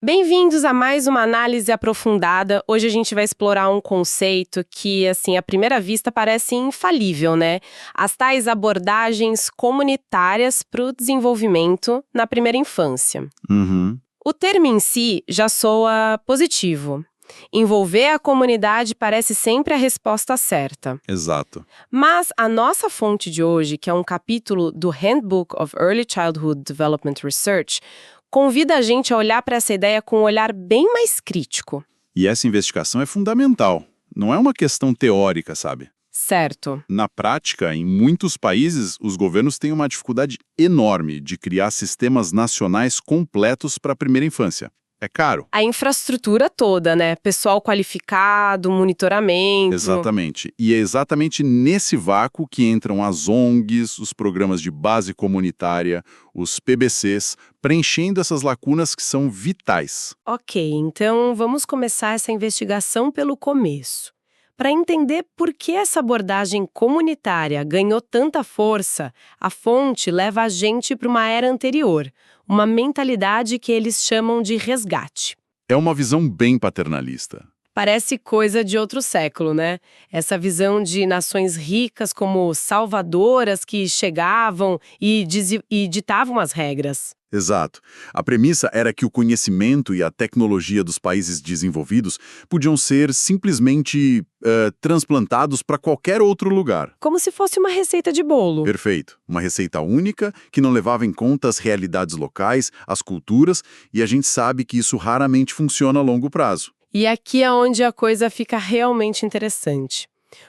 Bem-vindos a mais uma análise aprofundada. Hoje a gente vai explorar um conceito que, assim, à primeira vista parece infalível, né? As tais abordagens comunitárias para o desenvolvimento na primeira infância. Uhum, O termo em si já soa positivo. Envolver a comunidade parece sempre a resposta certa. exato. Mas a nossa fonte de hoje, que é um capítulo do Handbook of Early Childhood Development Research, convida a gente a olhar para essa ideia com um olhar bem mais crítico. E essa investigação é fundamental. Não é uma questão teórica, sabe? Certo. Na prática, em muitos países, os governos têm uma dificuldade enorme de criar sistemas nacionais completos para a primeira infância. É caro. A infraestrutura toda, né? Pessoal qualificado, monitoramento. Exatamente. E é exatamente nesse vácuo que entram as ONGs, os programas de base comunitária, os PBCs, preenchendo essas lacunas que são vitais. Ok, então vamos começar essa investigação pelo começo. Para entender por que essa abordagem comunitária ganhou tanta força, a fonte leva a gente para uma era anterior, uma mentalidade que eles chamam de resgate. É uma visão bem paternalista. Parece coisa de outro século, né? Essa visão de nações ricas como salvadoras que chegavam e ditavam as regras. Exato. A premissa era que o conhecimento e a tecnologia dos países desenvolvidos podiam ser simplesmente transplantados para qualquer outro lugar. Como se fosse uma receita de bolo. Perfeito. Uma receita única que não levava em conta as realidades locais, as culturas, e a gente sabe que isso raramente funciona a longo prazo. E aqui é onde a coisa fica realmente interessante.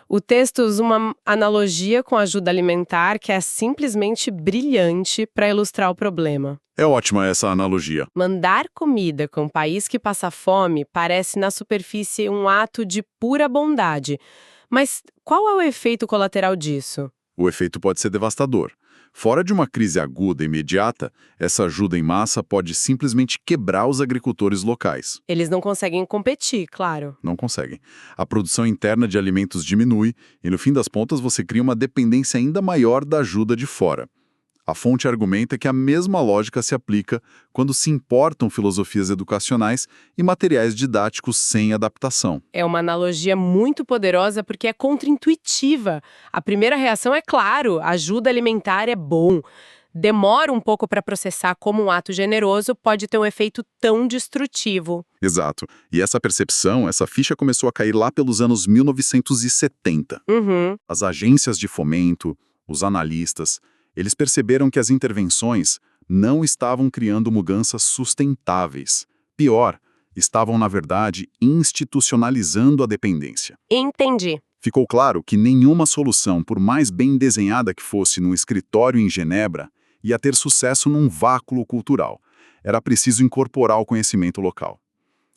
O texto usa uma analogia com a ajuda alimentar que é simplesmente brilhante para ilustrar o problema. É ótima essa analogia. Mandar comida com um país que passa fome parece, na superfície, um ato de pura bondade. Mas qual é o efeito colateral disso? O efeito pode ser devastador. Fora de uma crise aguda e imediata, essa ajuda em massa pode simplesmente quebrar os agricultores locais. Eles não conseguem competir, claro. Não conseguem. A produção interna de alimentos diminui e, no fim das contas, você cria uma dependência ainda maior da ajuda de fora. A fonte argumenta que a mesma lógica se aplica quando se importam filosofias educacionais e materiais didáticos sem adaptação. É uma analogia muito poderosa porque é contraintuitiva. A primeira reação é claro, ajuda alimentar é bom. Demora um pouco para processar como um ato generoso pode ter um efeito tão destrutivo. Exato. E essa percepção, essa ficha começou a cair lá pelos anos 1970. Uhum. As agências de fomento, os analistas, eles perceberam que as intervenções não estavam criando mudanças sustentáveis. Pior, estavam, na verdade, institucionalizando a dependência. Entendi. Ficou claro que nenhuma solução, por mais bem desenhada que fosse num escritório em Genebra, ia ter sucesso num vácuo cultural. Era preciso incorporar o conhecimento local.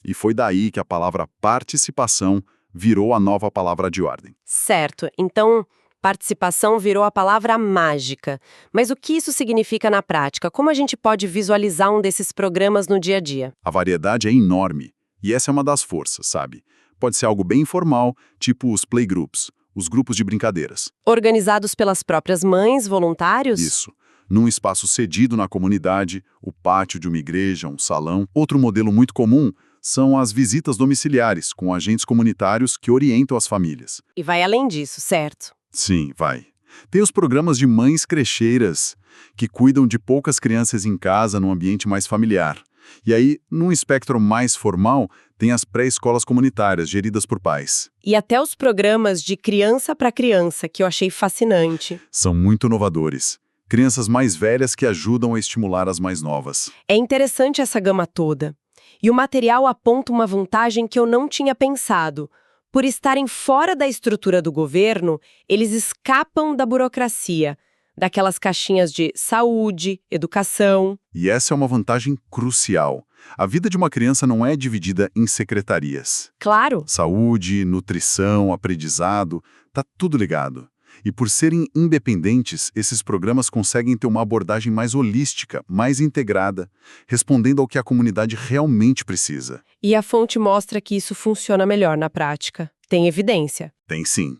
E foi daí que a palavra participação virou a nova palavra de ordem. Certo. Então, participação virou a palavra mágica. Mas o que isso significa na prática? Como a gente pode visualizar um desses programas no dia a dia? A variedade é enorme, e essa é uma das forças, sabe? Pode ser algo bem informal, tipo os playgroups, os grupos de brincadeiras. Organizados pelas próprias mães, voluntários? Isso. Num espaço cedido na comunidade, o pátio de uma igreja, um salão. Outro modelo muito comum são as visitas domiciliares, com agentes comunitários que orientam as famílias. E vai além disso, certo? Sim, vai. Tem os programas de mães crecheiras, que cuidam de poucas crianças em casa num ambiente mais familiar. E aí, num espectro mais formal, tem as pré-escolas comunitárias, geridas por pais. E até os programas de criança para criança, que eu achei fascinante. São muito inovadores. Crianças mais velhas que ajudam a estimular as mais novas. É interessante essa gama toda. E o material aponta uma vantagem que eu não tinha pensado. Por estarem fora da estrutura do governo, eles escapam da burocracia, daquelas caixinhas de saúde, educação. E essa é uma vantagem crucial. A vida de uma criança não é dividida em secretarias. Claro. Saúde, nutrição, aprendizado, tá tudo ligado. E por serem independentes, esses programas conseguem ter uma abordagem mais holística, mais integrada, respondendo ao que a comunidade realmente precisa. E a fonte mostra que isso funciona melhor na prática. Tem evidência. Tem sim.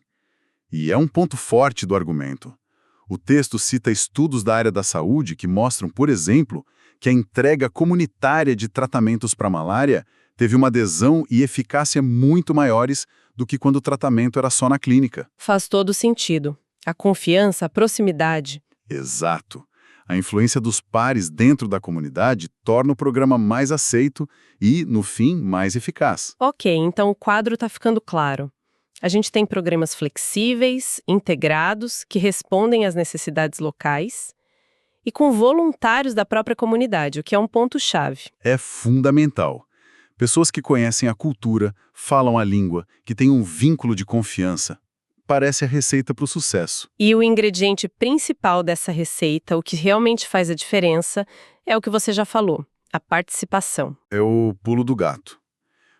E é um ponto forte do argumento. O texto cita estudos da área da saúde que mostram, por exemplo, que a entrega comunitária de tratamentos para malária teve uma adesão e eficácia muito maiores do que quando o tratamento era só na clínica. Faz todo sentido. A confiança, a proximidade. Exato. A influência dos pares dentro da comunidade torna o programa mais aceito e, no fim, mais eficaz. Ok, então o quadro está ficando claro. A gente tem programas flexíveis, integrados, que respondem às necessidades locais e com voluntários da própria comunidade, o que é um ponto-chave. É fundamental. Pessoas que conhecem a cultura, falam a língua, que têm um vínculo de confiança. Parece a receita para o sucesso. E o ingrediente principal dessa receita, o que realmente faz a diferença, é o que você já falou, a participação. É o pulo do gato.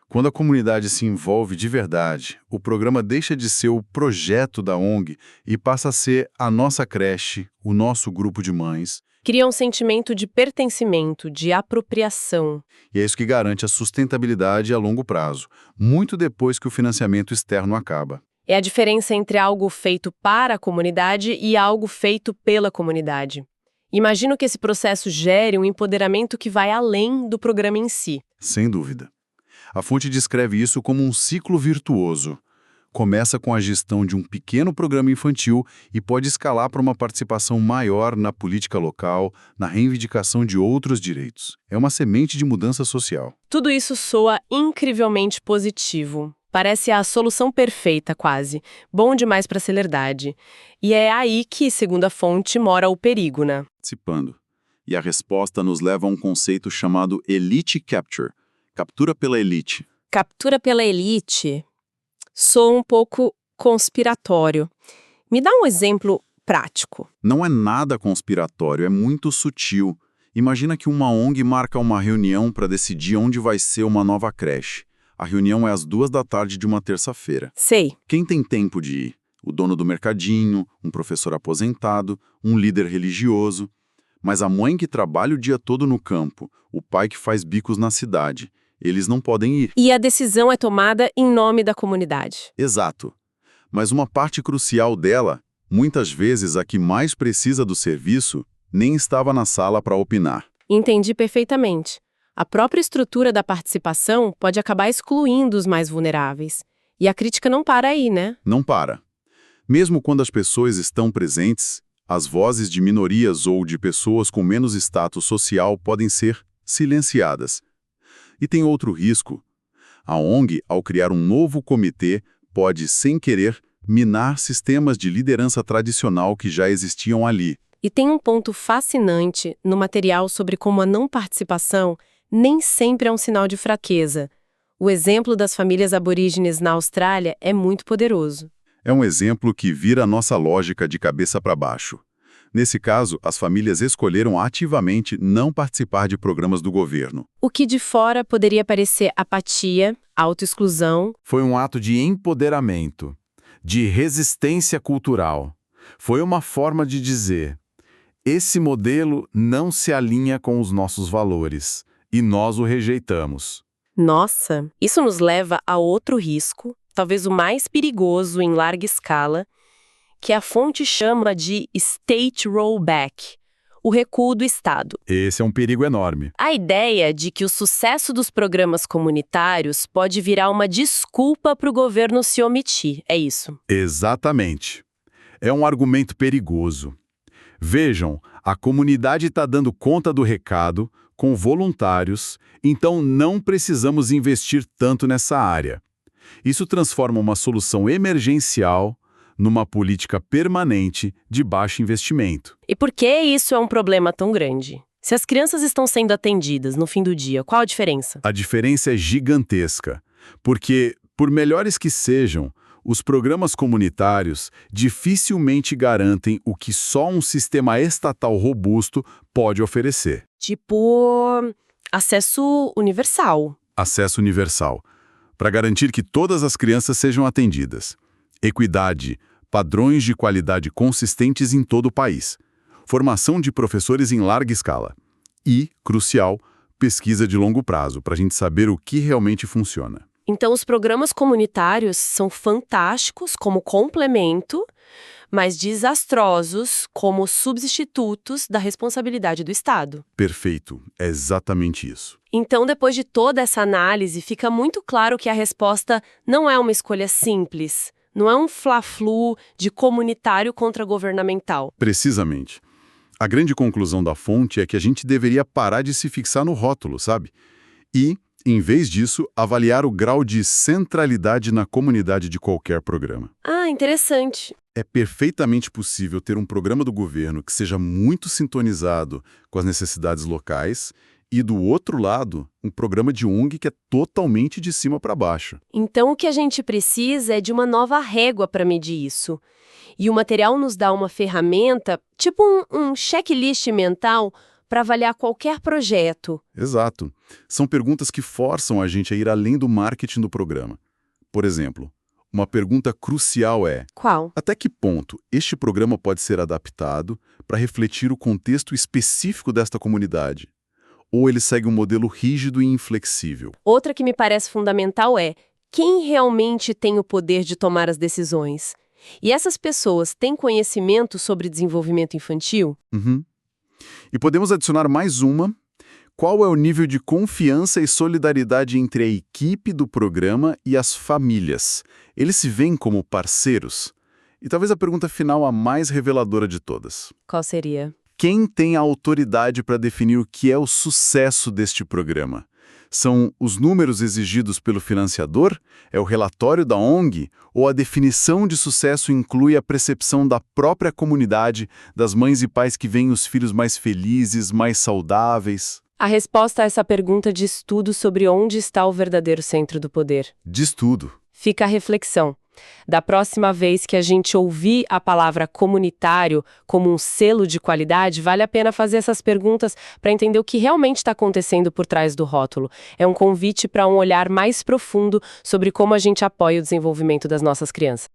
Quando a comunidade se envolve de verdade, o programa deixa de ser o projeto da ONG e passa a ser a nossa creche, o nosso grupo de mães. Cria um sentimento de pertencimento, de apropriação. E é isso que garante a sustentabilidade a longo prazo, muito depois que o financiamento externo acaba. É a diferença entre algo feito para a comunidade e algo feito pela comunidade. Imagino que esse processo gere um empoderamento que vai além do programa em si. Sem dúvida. A fonte descreve isso como um ciclo virtuoso. Começa com a gestão de um pequeno programa infantil e pode escalar para uma participação maior na política local, na reivindicação de outros direitos. É uma semente de mudança social. Tudo isso soa incrivelmente positivo. Parece a solução perfeita, quase. Bom demais para a celeridade. E é aí que, segundo a fonte, mora o perigo, né? Participando. E a resposta nos leva a um conceito chamado Elite Capture. Captura pela elite. Captura pela elite soa um pouco conspiratório. Me dá um exemplo prático. Não é nada conspiratório, é muito sutil. Imagina que uma ONG marca uma reunião para decidir onde vai ser uma nova creche. A reunião é às 14h de uma terça-feira. Sei. Quem tem tempo de ir? O dono do mercadinho, um professor aposentado, um líder religioso. Mas a mãe que trabalha o dia todo no campo, o pai que faz bicos na cidade, eles não podem ir. E a decisão é tomada em nome da comunidade. Exato. Mas uma parte crucial dela, muitas vezes a que mais precisa do serviço, nem estava na sala para opinar. Entendi perfeitamente. A própria estrutura da participação pode acabar excluindo os mais vulneráveis. E a crítica não para aí, né? Não para. Mesmo quando as pessoas estão presentes, as vozes de minorias ou de pessoas com menos status social podem ser silenciadas. E tem outro risco. A ONG, ao criar um novo comitê, pode, sem querer, minar sistemas de liderança tradicional que já existiam ali. E tem um ponto fascinante no material sobre como a não participação nem sempre é um sinal de fraqueza. O exemplo das famílias aborígenes na Austrália é muito poderoso. É um exemplo que vira a nossa lógica de cabeça para baixo. Nesse caso, as famílias escolheram ativamente não participar de programas do governo. O que de fora poderia parecer apatia, autoexclusão. Foi um ato de empoderamento, de resistência cultural. Foi uma forma de dizer: esse modelo não se alinha com os nossos valores, e nós o rejeitamos. Nossa, isso nos leva a outro risco, talvez o mais perigoso em larga escala, que a fonte chama de state rollback, o recuo do Estado. Esse é um perigo enorme. A ideia de que o sucesso dos programas comunitários pode virar uma desculpa para o governo se omitir, é isso? Exatamente. É um argumento perigoso. Vejam, a comunidade está dando conta do recado, com voluntários, então não precisamos investir tanto nessa área. Isso transforma uma solução emergencial numa política permanente de baixo investimento. E por que isso é um problema tão grande? Se as crianças estão sendo atendidas no fim do dia, qual a diferença? A diferença é gigantesca, porque, por melhores que sejam, os programas comunitários dificilmente garantem o que só um sistema estatal robusto pode oferecer. Tipo, acesso universal. Acesso universal, para garantir que todas as crianças sejam atendidas. Equidade, padrões de qualidade consistentes em todo o país. Formação de professores em larga escala. E, crucial, pesquisa de longo prazo, para a gente saber o que realmente funciona. Então, os programas comunitários são fantásticos como complemento, mas desastrosos como substitutos da responsabilidade do Estado. Perfeito, é exatamente isso. Então, depois de toda essa análise, fica muito claro que a resposta não é uma escolha simples, não é um fla-flu de comunitário contra governamental. Precisamente. A grande conclusão da fonte é que a gente deveria parar de se fixar no rótulo, sabe? E, em vez disso, avaliar o grau de centralidade na comunidade de qualquer programa. Ah, interessante. É perfeitamente possível ter um programa do governo que seja muito sintonizado com as necessidades locais e, do outro lado, um programa de ONG que é totalmente de cima para baixo. Então, o que a gente precisa é de uma nova régua para medir isso. E o material nos dá uma ferramenta, tipo um checklist mental, para avaliar qualquer projeto. Exato. São perguntas que forçam a gente a ir além do marketing do programa. Por exemplo, uma pergunta crucial é: Qual? até que ponto este programa pode ser adaptado para refletir o contexto específico desta comunidade? Ou ele segue um modelo rígido e inflexível? Outra que me parece fundamental é quem realmente tem o poder de tomar as decisões. E essas pessoas têm conhecimento sobre desenvolvimento infantil? Uhum. E podemos adicionar mais uma. Qual é o nível de confiança e solidariedade entre a equipe do programa e as famílias? Eles se veem como parceiros? E talvez a pergunta final a mais reveladora de todas. Qual seria? Quem tem a autoridade para definir o que é o sucesso deste programa? São os números exigidos pelo financiador? É o relatório da ONG? Ou a definição de sucesso inclui a percepção da própria comunidade, das mães e pais que veem os filhos mais felizes, mais saudáveis? A resposta a essa pergunta diz tudo sobre onde está o verdadeiro centro do poder. Diz tudo. Fica a reflexão. Da próxima vez que a gente ouvir a palavra comunitário como um selo de qualidade, vale a pena fazer essas perguntas para entender o que realmente está acontecendo por trás do rótulo. É um convite para um olhar mais profundo sobre como a gente apoia o desenvolvimento das nossas crianças.